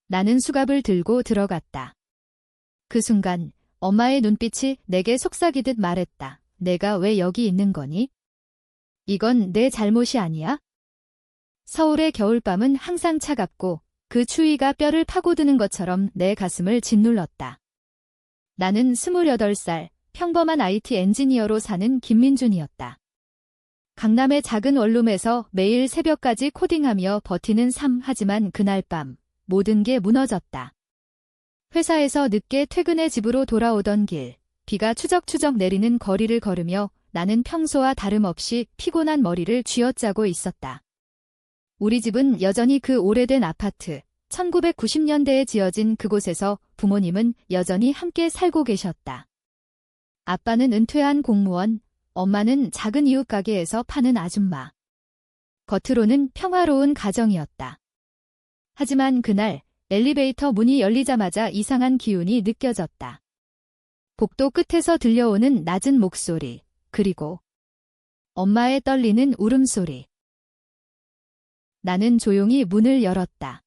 나는 수갑을 들고 들어갔다. 그 순간 엄마의 눈빛이 내게 속삭이듯 말했다. 내가 왜 여기 있는 거니? 이건 내 잘못이 아니야? 서울의 겨울밤은 항상 차갑고 그 추위가 뼈를 파고드는 것처럼 내 가슴을 짓눌렀다. 나는 28살 평범한 IT 엔지니어로 사는 김민준이었다. 강남의 작은 원룸에서 매일 새벽까지 코딩하며 버티는 삶. 하지만 그날 밤 모든 게 무너졌다. 회사에서 늦게 퇴근해 집으로 돌아오던 길, 비가 추적추적 내리는 거리를 걸으며 나는 평소와 다름없이 피곤한 머리를 쥐어짜고 있었다. 우리 집은 여전히 그 오래된 아파트, 1990년대에 지어진 그곳에서 부모님은 여전히 함께 살고 계셨다. 아빠는 은퇴한 공무원, 엄마는 작은 이웃 가게에서 파는 아줌마. 겉으로는 평화로운 가정이었다. 하지만 그날 엘리베이터 문이 열리자마자 이상한 기운이 느껴졌다. 복도 끝에서 들려오는 낮은 목소리, 그리고 엄마의 떨리는 울음소리. 나는 조용히 문을 열었다.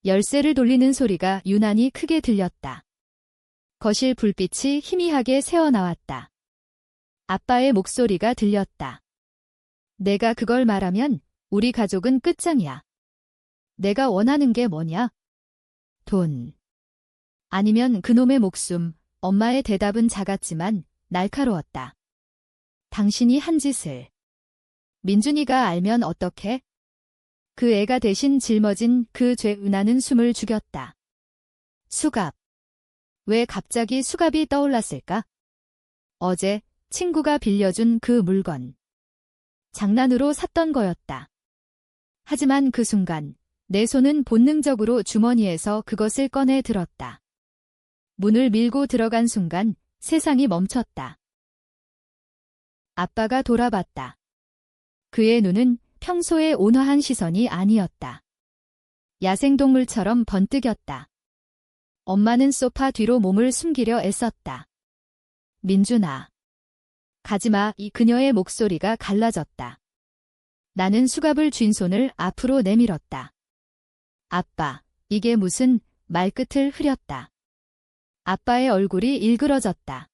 열쇠를 돌리는 소리가 유난히 크게 들렸다. 거실 불빛이 희미하게 새어나왔다. 아빠의 목소리가 들렸다. 내가 그걸 말하면 우리 가족은 끝장이야. 내가 원하는 게 뭐냐? 돈. 아니면 그놈의 목숨. 엄마의 대답은 작았지만 날카로웠다. 당신이 한 짓을. 민준이가 알면 어떡해? 그 애가 대신 짊어진 그 죄. 나는 숨을 죽였다. 수갑. 왜 갑자기 수갑이 떠올랐을까? 어제 친구가 빌려준 그 물건. 장난으로 샀던 거였다. 하지만 그 순간 내 손은 본능적으로 주머니에서 그것을 꺼내 들었다. 문을 밀고 들어간 순간 세상이 멈췄다. 아빠가 돌아봤다. 그의 눈은 평소의 온화한 시선이 아니었다. 야생동물처럼 번뜩였다. 엄마는 소파 뒤로 몸을 숨기려 애썼다. 민준아. 가지마. 이 그녀의 목소리가 갈라졌다. 나는 수갑을 쥔 손을 앞으로 내밀었다. 아빠, 이게 무슨... 말끝을 흐렸다. 아빠의 얼굴이 일그러졌다.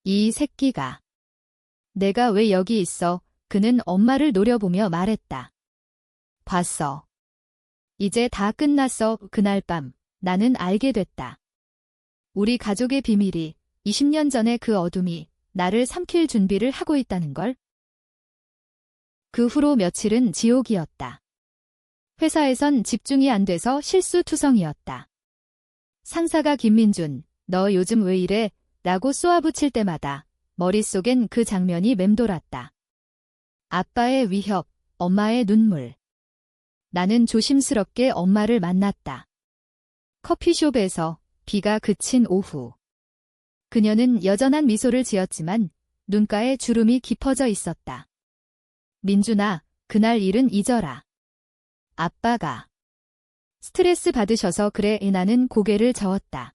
이 새끼가. 내가 왜 여기 있어? 그는 엄마를 노려보며 말했다. 봤어. 이제 다 끝났어. 그날 밤 나는 알게 됐다. 우리 가족의 비밀이 20년 전의 그 어둠이 나를 삼킬 준비를 하고 있다는 걸. 그 후로 며칠은 지옥이었다. 회사에선 집중이 안 돼서 실수투성이었다. 상사가 김민준, 너 요즘 왜 이래? 라고 쏘아붙일 때마다 머릿속엔 그 장면이 맴돌았다. 아빠의 위협, 엄마의 눈물. 나는 조심스럽게 엄마를 만났다. 커피숍에서 비가 그친 오후. 그녀는 여전한 미소를 지었지만 눈가에 주름이 깊어져 있었다. 민준아, 그날 일은 잊어라. 아빠가 스트레스 받으셔서 그래. 나는 고개를 저었다.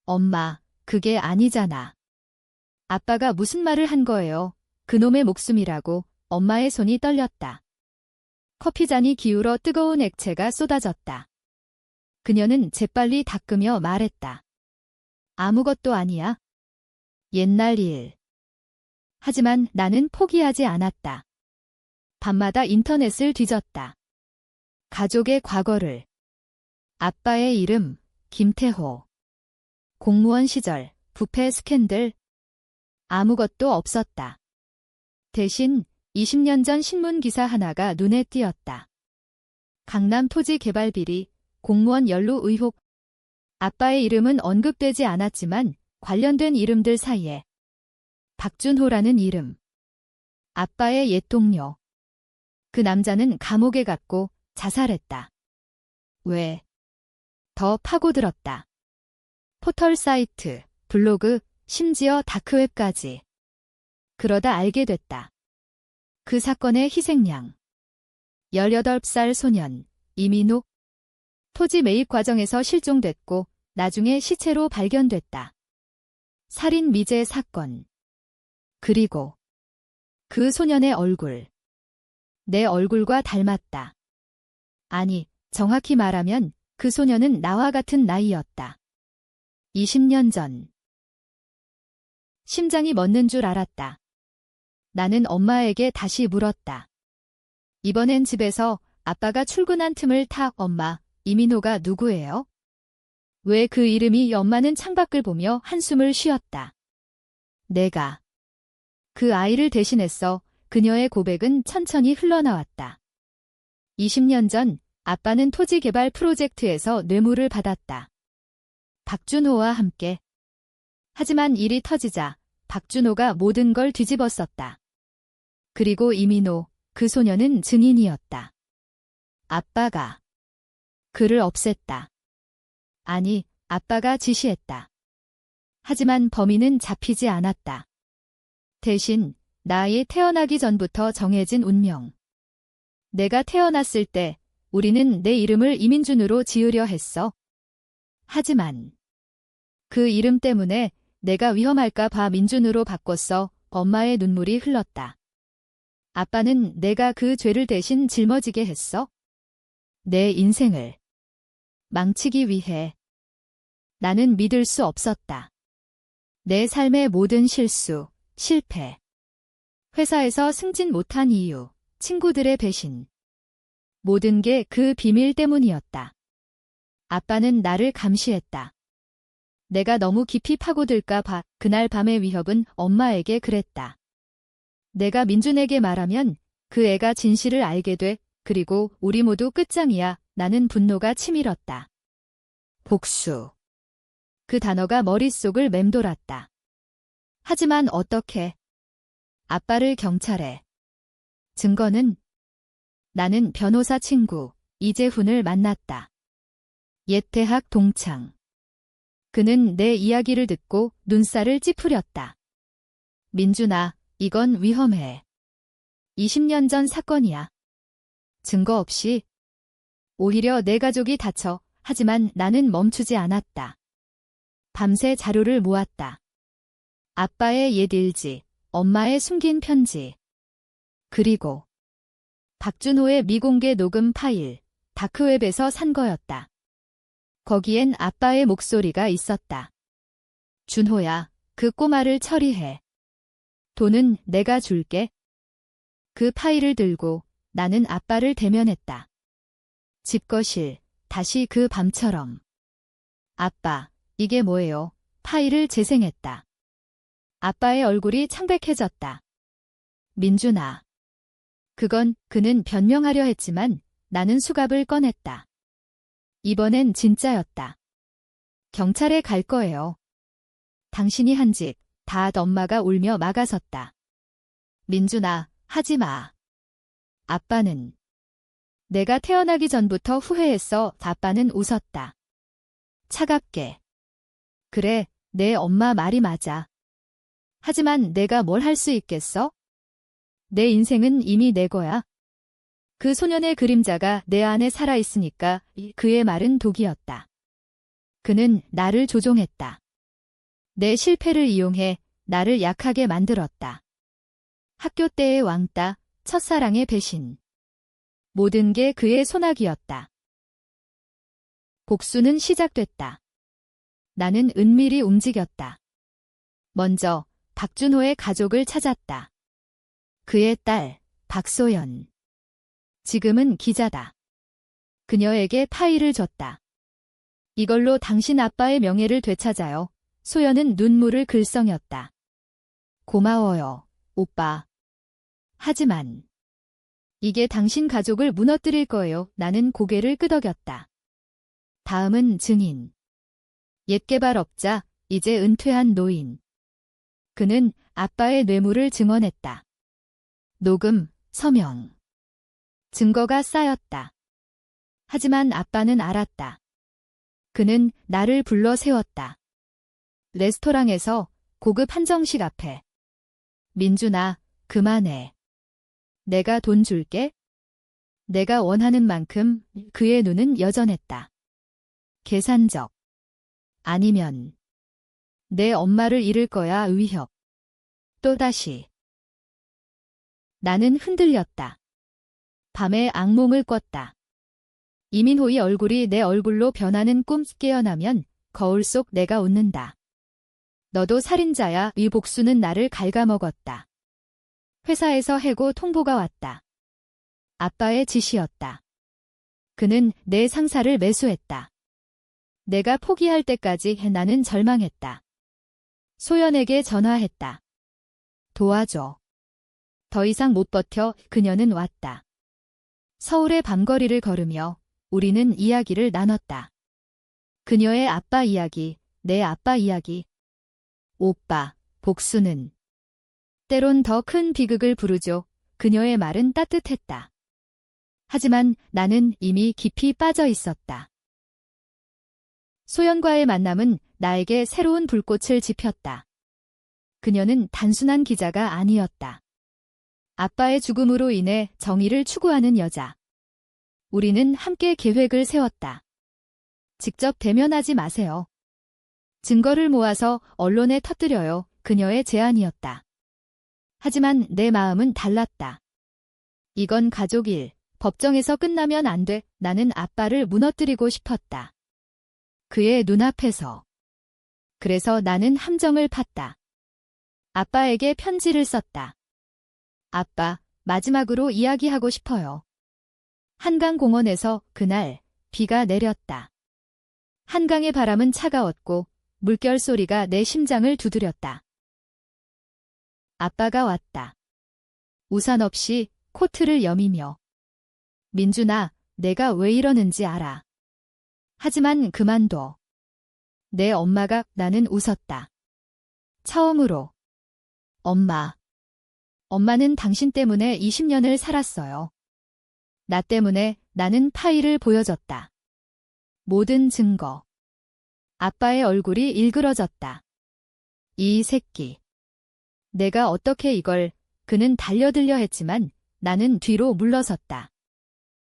엄마, 그게 아니잖아. 아빠가 무슨 말을 한 거예요? 그놈의 목숨이라고. 엄마의 손이 떨렸다. 커피잔이 기울어 뜨거운 액체가 쏟아졌다. 그녀는 재빨리 닦으며 말했다. 아무것도 아니야. 옛날 일. 하지만 나는 포기하지 않았다. 밤마다 인터넷을 뒤졌다. 가족의 과거를. 아빠의 이름, 김태호. 공무원 시절, 부패 스캔들. 아무것도 없었다. 대신 20년 전 신문 기사 하나가 눈에 띄었다. 강남 토지 개발 비리, 공무원 연루 의혹. 아빠의 이름은 언급되지 않았지만 관련된 이름들 사이에 박준호라는 이름. 아빠의 옛 동료. 그 남자는 감옥에 갔고 자살했다. 왜? 더 파고들었다. 포털 사이트, 블로그, 심지어 다크웹까지. 그러다 알게 됐다. 그 사건의 희생양. 18살 소년, 이민욱. 토지 매입 과정에서 실종됐고 나중에 시체로 발견됐다. 살인 미제 사건. 그리고 그 소년의 얼굴. 내 얼굴과 닮았다. 아니, 정확히 말하면 그 소녀는 나와 같은 나이였다. 20년 전. 심장이 멎는 줄 알았다. 나는 엄마에게 다시 물었다. 이번엔 집에서 아빠가 출근한 틈을 타 엄마, 이민호가 누구예요? 왜 그 이름이 엄마는 창밖을 보며 한숨을 쉬었다. 내가 그 아이를 대신했어. 그녀의 고백은 천천히 흘러나왔다. 20년 전 아빠는 토지 개발 프로젝트에서 뇌물을 받았다. 박준호와 함께. 하지만 일이 터지자 박준호가 모든 걸 뒤집었었다. 그리고 이민호, 그 소녀는 증인이었다. 아빠가 그를 없앴다. 아니, 아빠가 지시했다. 하지만 범인은 잡히지 않았다. 대신 나의 태어나기 전부터 정해진 운명. 내가 태어났을 때 우리는 내 이름을 이민준으로 지으려 했어. 하지만 그 이름 때문에 내가 위험할까 봐 민준으로 바꿨어. 엄마의 눈물이 흘렀다. 아빠는 내가 그 죄를 대신 짊어지게 했어. 내 인생을 망치기 위해. 나는 믿을 수 없었다. 내 삶의 모든 실수, 실패. 회사에서 승진 못한 이유, 친구들의 배신. 모든 게 그 비밀 때문이었다. 아빠는 나를 감시했다. 내가 너무 깊이 파고들까 봐. 그날 밤의 위협은 엄마에게 그랬다. 내가 민준에게 말하면 그 애가 진실을 알게 돼. 그리고 우리 모두 끝장이야. 나는 분노가 치밀었다. 복수. 그 단어가 머릿속을 맴돌았다. 하지만 어떻게? 아빠를 경찰에. 증거는? 나는 변호사 친구 이재훈을 만났다. 옛 대학 동창. 그는 내 이야기를 듣고 눈살을 찌푸렸다. 민준아, 이건 위험해. 20년 전 사건이야. 증거 없이. 오히려 내 가족이 다쳐. 하지만 나는 멈추지 않았다. 밤새 자료를 모았다. 아빠의 옛 일지, 엄마의 숨긴 편지. 그리고 박준호의 미공개 녹음 파일, 다크웹에서 산 거였다. 거기엔 아빠의 목소리가 있었다. 준호야, 그 꼬마를 처리해. 돈은 내가 줄게. 그 파일을 들고 나는 아빠를 대면했다. 집거실, 다시 그 밤처럼. 아빠, 이게 뭐예요? 파일을 재생했다. 아빠의 얼굴이 창백해졌다. 민준아. 그는 변명하려 했지만 나는 수갑을 꺼냈다. 이번엔 진짜였다. 경찰에 갈 거예요. 당신이 한 짓, 다 엄마가 울며 막아섰다. 민준아, 하지 마. 아빠는. 내가 태어나기 전부터 후회했어. 아빠는 웃었다. 차갑게. 그래, 내 엄마 말이 맞아. 하지만 내가 뭘 할 수 있겠어? 내 인생은 이미 내 거야. 그 소년의 그림자가 내 안에 살아있으니까. 그의 말은 독이었다. 그는 나를 조종했다. 내 실패를 이용해 나를 약하게 만들었다. 학교 때의 왕따, 첫사랑의 배신. 모든 게 그의 손아귀였다. 복수는 시작됐다. 나는 은밀히 움직였다. 먼저 박준호의 가족을 찾았다. 그의 딸, 박소연. 지금은 기자다. 그녀에게 파일을 줬다. 이걸로 당신 아빠의 명예를 되찾아요. 소연은 눈물을 글썽였다. 고마워요, 오빠. 하지만 이게 당신 가족을 무너뜨릴 거예요. 나는 고개를 끄덕였다. 다음은 증인. 옛 개발업자, 이제 은퇴한 노인. 그는 아빠의 뇌물을 증언했다. 녹음, 서명. 증거가 쌓였다. 하지만 아빠는 알았다. 그는 나를 불러 세웠다. 레스토랑에서 고급 한정식 앞에. 민준아, 그만해. 내가 돈 줄게. 내가 원하는 만큼. 그의 눈은 여전했다. 계산적. 아니면 내 엄마를 잃을 거야. 위협. 또다시. 나는 흔들렸다. 밤에 악몽을 꿨다. 이민호의 얼굴이 내 얼굴로 변하는 꿈 깨어나면 거울 속 내가 웃는다. 너도 살인자야. 이 복수는 나를 갉아먹었다. 회사에서 해고 통보가 왔다. 아빠의 지시였다. 그는 내 상사를 매수했다. 내가 포기할 때까지 나는 절망했다. 소연에게 전화했다. 도와줘. 더 이상 못 버텨. 그녀는 왔다. 서울의 밤거리를 걸으며 우리는 이야기를 나눴다. 그녀의 아빠 이야기, 내 아빠 이야기. 오빠, 복수는 때론 더 큰 비극을 부르죠. 그녀의 말은 따뜻했다. 하지만 나는 이미 깊이 빠져 있었다. 소연과의 만남은 나에게 새로운 불꽃을 지폈다. 그녀는 단순한 기자가 아니었다. 아빠의 죽음으로 인해 정의를 추구하는 여자. 우리는 함께 계획을 세웠다. 직접 대면하지 마세요. 증거를 모아서 언론에 터뜨려요. 그녀의 제안이었다. 하지만 내 마음은 달랐다. 이건 가족 일, 법정에서 끝나면 안 돼. 나는 아빠를 무너뜨리고 싶었다. 그의 눈앞에서. 그래서 나는 함정을 팠다. 아빠에게 편지를 썼다. 아빠, 마지막으로 이야기하고 싶어요. 한강공원에서 그날 비가 내렸다. 한강의 바람은 차가웠고 물결 소리가 내 심장을 두드렸다. 아빠가 왔다. 우산 없이 코트를 여미며. 민준아, 내가 왜 이러는지 알아. 하지만 그만둬. 내 엄마가. 나는 웃었다. 처음으로. 엄마는 당신 때문에 20년을 살았어요. 나 때문에. 나는 파일을 보여줬다. 모든 증거. 아빠의 얼굴이 일그러졌다. 이 새끼. 내가 어떻게 이걸. 그는 달려들려 했지만 나는 뒤로 물러섰다.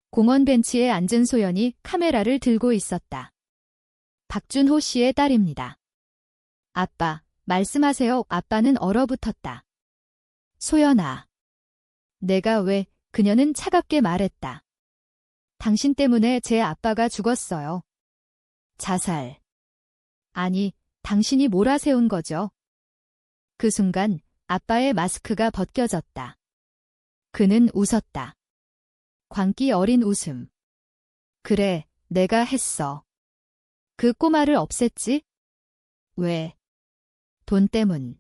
공원 벤치에 앉은 소연이 카메라를 들고 있었다. 박준호 씨의 딸입니다. 아빠, 말씀하세요. 아빠는 얼어붙었다. 소연아. 내가 왜. 그녀는 차갑게 말했다. 당신 때문에 제 아빠가 죽었어요. 자살. 아니, 당신이 몰아세운 거죠. 그 순간 아빠의 마스크가 벗겨졌다. 그는 웃었다. 광기 어린 웃음. 그래, 내가 했어. 그 꼬마를 없앴지? 왜? 돈 때문.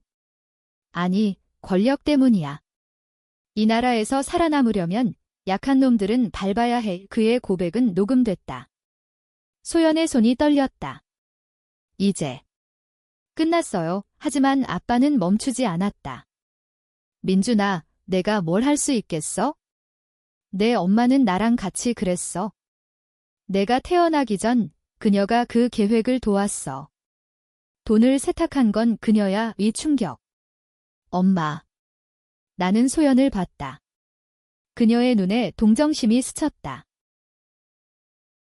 아니, 권력 때문이야. 이 나라에서 살아남으려면 약한 놈들은 밟아야 해. 그의 고백은 녹음됐다. 소연의 손이 떨렸다. 이제 끝났어요. 하지만 아빠는 멈추지 않았다. 민준아, 내가 뭘 할 수 있겠어? 내 엄마는 나랑 같이 그랬어. 내가 태어나기 전 그녀가 그 계획을 도왔어. 돈을 세탁한 건 그녀야. 이 충격. 엄마. 나는 소연을 봤다. 그녀의 눈에 동정심이 스쳤다.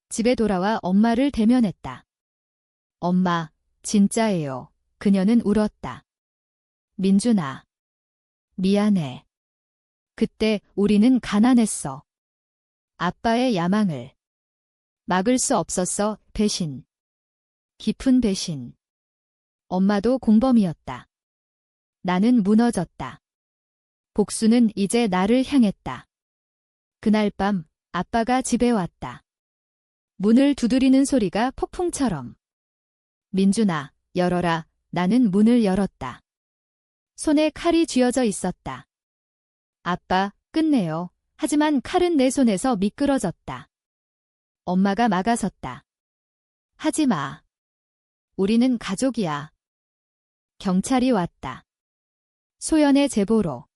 집에 돌아와 엄마를 대면했다. 엄마, 진짜예요. 그녀는 울었다. 민준아. 미안해. 그때 우리는 가난했어. 아빠의 야망을 막을 수 없었어. 배신. 깊은 배신. 엄마도 공범이었다. 나는 무너졌다. 복수는 이제 나를 향했다. 그날 밤 아빠가 집에 왔다. 문을 두드리는 소리가 폭풍처럼. 민준아, 열어라. 나는 문을 열었다. 손에 칼이 쥐어져 있었다. 아빠, 끝내요. 하지만 칼은 내 손에서 미끄러졌다. 엄마가 막아섰다. 하지 마. 우리는 가족이야. 경찰이 왔다. 소연의 제보로.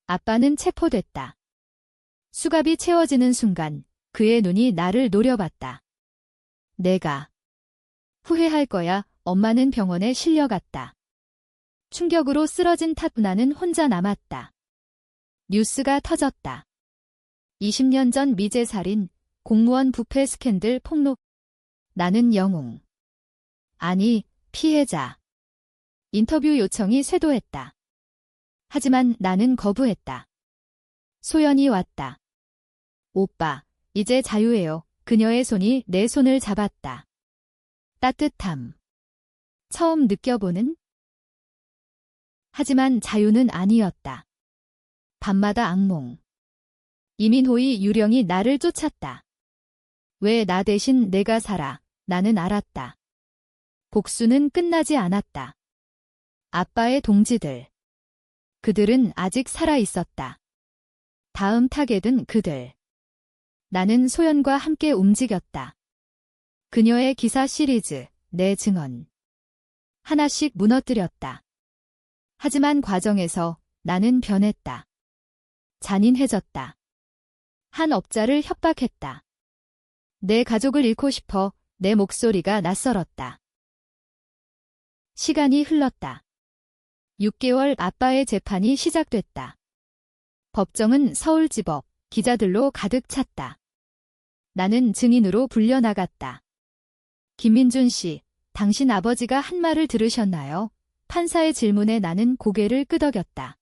아빠는 체포됐다. 수갑이 채워지는 순간 그의 눈이 나를 노려봤다. 내가 후회할 거야. 엄마는 병원에 실려갔다. 충격으로 쓰러진 탓 나는 혼자 남았다. 뉴스가 터졌다. 20년 전 미제살인, 공무원 부패 스캔들 폭로. 나는 영웅. 아니, 피해자. 인터뷰 요청이 쇄도했다. 하지만 나는 거부했다. 소연이 왔다. 오빠, 이제 자유해요. 그녀의 손이 내 손을 잡았다. 따뜻함. 처음 느껴보는? 하지만 자유는 아니었다. 밤마다 악몽. 이민호의 유령이 나를 쫓았다. 왜 나 대신 내가 살아? 나는 알았다. 복수는 끝나지 않았다. 아빠의 동지들. 그들은 아직 살아 있었다. 다음 타겟은 그들. 나는 소연과 함께 움직였다. 그녀의 기사 시리즈, 내 증언. 하나씩 무너뜨렸다. 하지만 과정에서 나는 변했다. 잔인해졌다. 한 업자를 협박했다. 내 가족을 잃고 싶어 내 목소리가 낯설었다. 시간이 흘렀다. 6개월 아빠의 재판이 시작됐다. 법정은 서울지법, 기자들로 가득 찼다. 나는 증인으로 불려나갔다. 김민준 씨, 당신 아버지가 한 말을 들으셨나요? 판사의 질문에 나는 고개를 끄덕였다.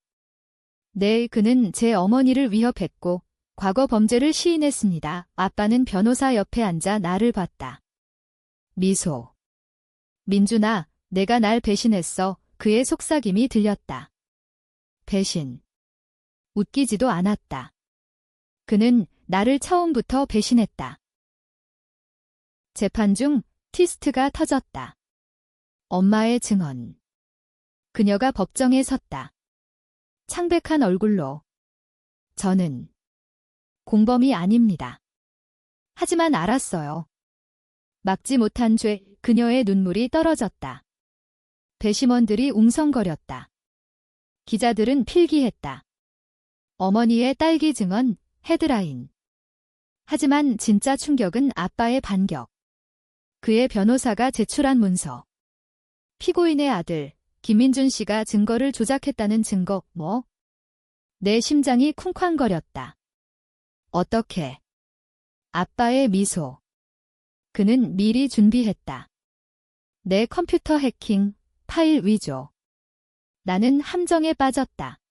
네, 그는 제 어머니를 위협했고 과거 범죄를 시인했습니다. 아빠는 변호사 옆에 앉아 나를 봤다. 미소. 민준아, 내가 날 배신했어. 그의 속삭임이 들렸다. 배신. 웃기지도 않았다. 그는 나를 처음부터 배신했다. 재판 중 트위스트가 터졌다. 엄마의 증언. 그녀가 법정에 섰다. 창백한 얼굴로. 저는 공범이 아닙니다. 하지만 알았어요. 막지 못한 죄, 그녀의 눈물이 떨어졌다. 배심원들이 웅성거렸다. 기자들은 필기했다. 어머니의 딸기 증언, 헤드라인. 하지만 진짜 충격은 아빠의 반격. 그의 변호사가 제출한 문서. 피고인의 아들, 김민준 씨가 증거를 조작했다는 증거, 뭐? 내 심장이 쿵쾅거렸다. 어떻게? 아빠의 미소. 그는 미리 준비했다. 내 컴퓨터 해킹, 파일 위조. 나는 함정에 빠졌다.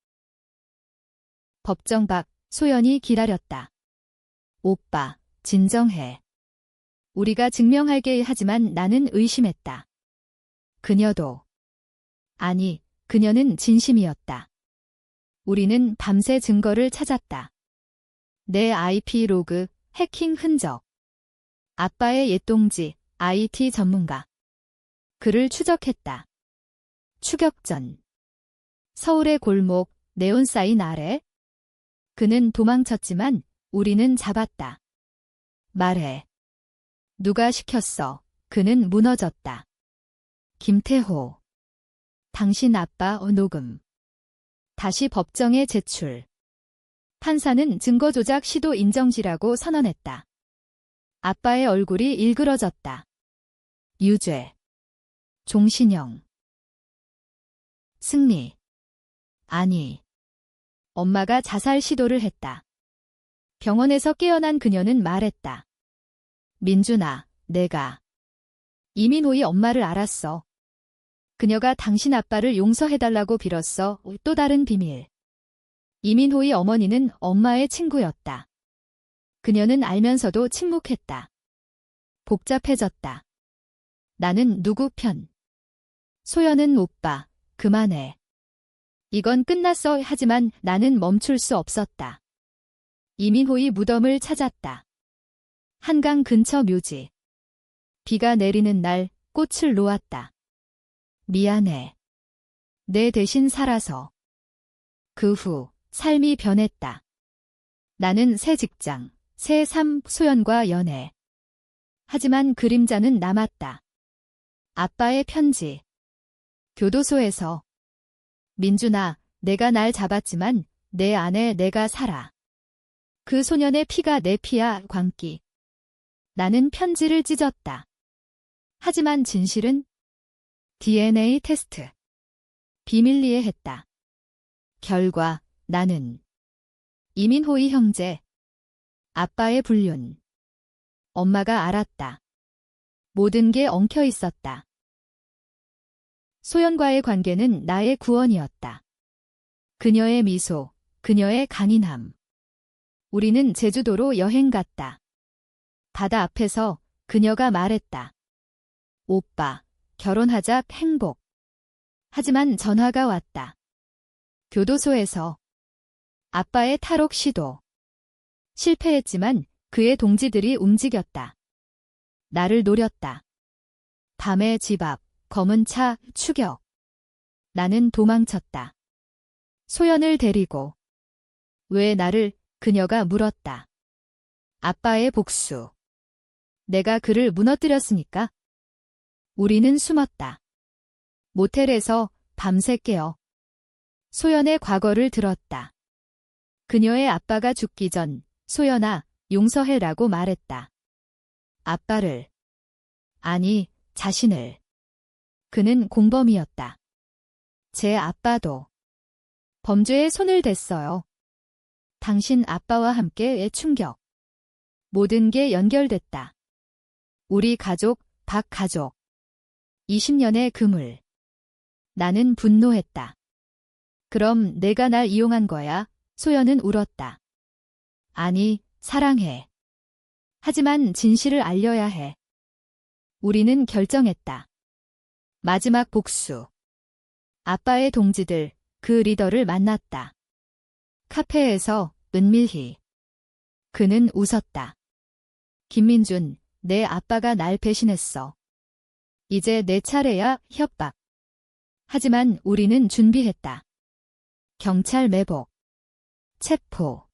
법정 밖, 소연이 기다렸다. 오빠, 진정해. 우리가 증명할게 하지만 나는 의심했다. 그녀도. 아니, 그녀는 진심이었다. 우리는 밤새 증거를 찾았다. 내 IP 로그, 해킹 흔적. 아빠의 옛동지, IT 전문가. 그를 추적했다. 추격전. 서울의 골목, 네온사인 아래. 그는 도망쳤지만 우리는 잡았다. 말해. 누가 시켰어? 그는 무너졌다. 김태호. 당신 아빠 녹음. 다시 법정에 제출. 판사는 증거 조작 시도 인정지라고 선언했다. 아빠의 얼굴이 일그러졌다. 유죄. 종신형. 승리. 아니. 엄마가 자살 시도를 했다. 병원에서 깨어난 그녀는 말했다. 민준아, 내가 이민호의 엄마를 알았어. 그녀가 당신 아빠를 용서해달라고 빌었어. 또 다른 비밀. 이민호의 어머니는 엄마의 친구였다. 그녀는 알면서도 침묵했다. 복잡해졌다. 나는 누구 편? 소연은 오빠, 그만해. 이건 끝났어. 하지만 나는 멈출 수 없었다. 이민호의 무덤을 찾았다. 한강 근처 묘지. 비가 내리는 날 꽃을 놓았다. 미안해. 내 대신 살아서. 그 후 삶이 변했다. 나는 새 직장, 새 삶, 소연과 연애. 하지만 그림자는 남았다. 아빠의 편지. 교도소에서. 민준아, 내가 날 잡았지만 내 안에 내가 살아. 그 소년의 피가 내 피야. 광기. 나는 편지를 찢었다. 하지만 진실은 DNA 테스트. 비밀리에 했다. 결과 나는 이민호의 형제. 아빠의 불륜. 엄마가 알았다. 모든 게 엉켜 있었다. 소연과의 관계는 나의 구원이었다. 그녀의 미소, 그녀의 강인함. 우리는 제주도로 여행 갔다. 바다 앞에서 그녀가 말했다. 오빠, 결혼하자 행복. 하지만 전화가 왔다. 교도소에서 아빠의 탈옥 시도. 실패했지만 그의 동지들이 움직였다. 나를 노렸다. 밤에 집 앞, 검은 차, 추격. 나는 도망쳤다. 소연을 데리고. 왜 나를? 그녀가 물었다. 아빠의 복수. 내가 그를 무너뜨렸으니까. 우리는 숨었다. 모텔에서 밤새 깨어 소연의 과거를 들었다. 그녀의 아빠가 죽기 전 소연아, 용서해라고 말했다. 아빠를. 아니, 자신을. 그는 공범이었다. 제 아빠도 범죄에 손을 댔어요. 당신 아빠와 함께의 충격. 모든 게 연결됐다. 우리 가족, 박 가족. 20년의 그물. 나는 분노했다. 그럼 내가 날 이용한 거야? 소연은 울었다. 아니, 사랑해. 하지만 진실을 알려야 해. 우리는 결정했다. 마지막 복수. 아빠의 동지들, 그 리더를 만났다. 카페에서 은밀히. 그는 웃었다. 김민준, 내 아빠가 날 배신했어. 이제 내 차례야, 협박. 하지만 우리는 준비했다. 경찰 매복. 체포.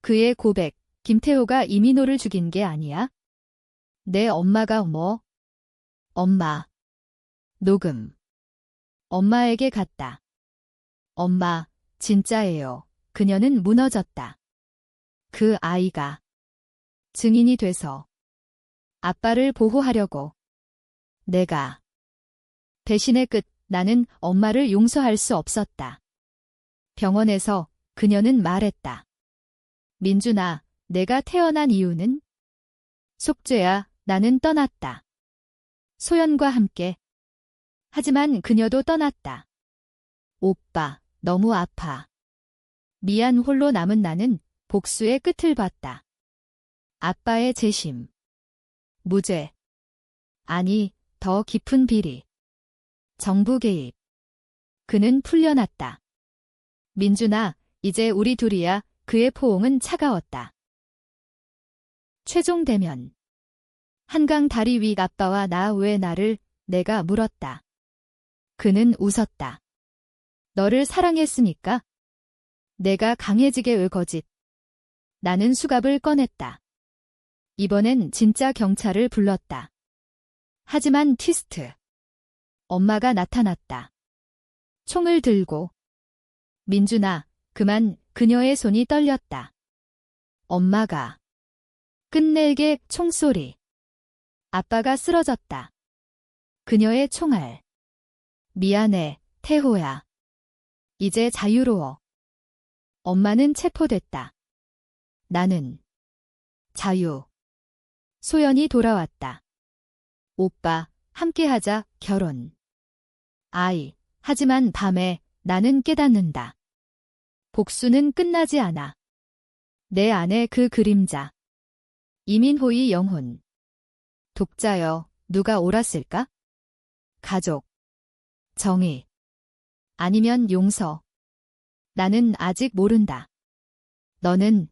그의 고백, 김태호가 이민호를 죽인 게 아니야? 내 엄마가 뭐? 엄마. 녹음. 엄마에게 갔다. 엄마, 진짜예요. 그녀는 무너졌다. 그 아이가 증인이 돼서 아빠를 보호하려고. 내가. 배신의 끝, 나는 엄마를 용서할 수 없었다. 병원에서 그녀는 말했다. 민준아, 내가 태어난 이유는? 속죄야, 나는 떠났다. 소연과 함께. 하지만 그녀도 떠났다. 오빠, 너무 아파. 미안 홀로 남은 나는 복수의 끝을 봤다. 아빠의 재심. 무죄. 아니, 더 깊은 비리. 정부 개입. 그는 풀려났다. 민준아, 이제 우리 둘이야. 그의 포옹은 차가웠다. 최종 대면. 한강 다리 위 아빠와 나 왜 나를? 내가 물었다. 그는 웃었다. 너를 사랑했으니까. 내가 강해지게 왜 거짓. 나는 수갑을 꺼냈다. 이번엔 진짜 경찰을 불렀다. 하지만 트위스트. 엄마가 나타났다. 총을 들고. 민준아, 그만. 그녀의 손이 떨렸다. 엄마가. 끝내게 총소리. 아빠가 쓰러졌다. 그녀의 총알. 미안해, 태호야. 이제 자유로워. 엄마는 체포됐다. 나는. 자유. 소연이 돌아왔다. 오빠, 함께하자, 결혼. 아이. 하지만 밤에 나는 깨닫는다. 복수는 끝나지 않아. 내 안에 그 그림자. 이민호의 영혼. 독자여, 누가 옳았을까? 가족. 정의. 아니면 용서. 나는 아직 모른다. 너는?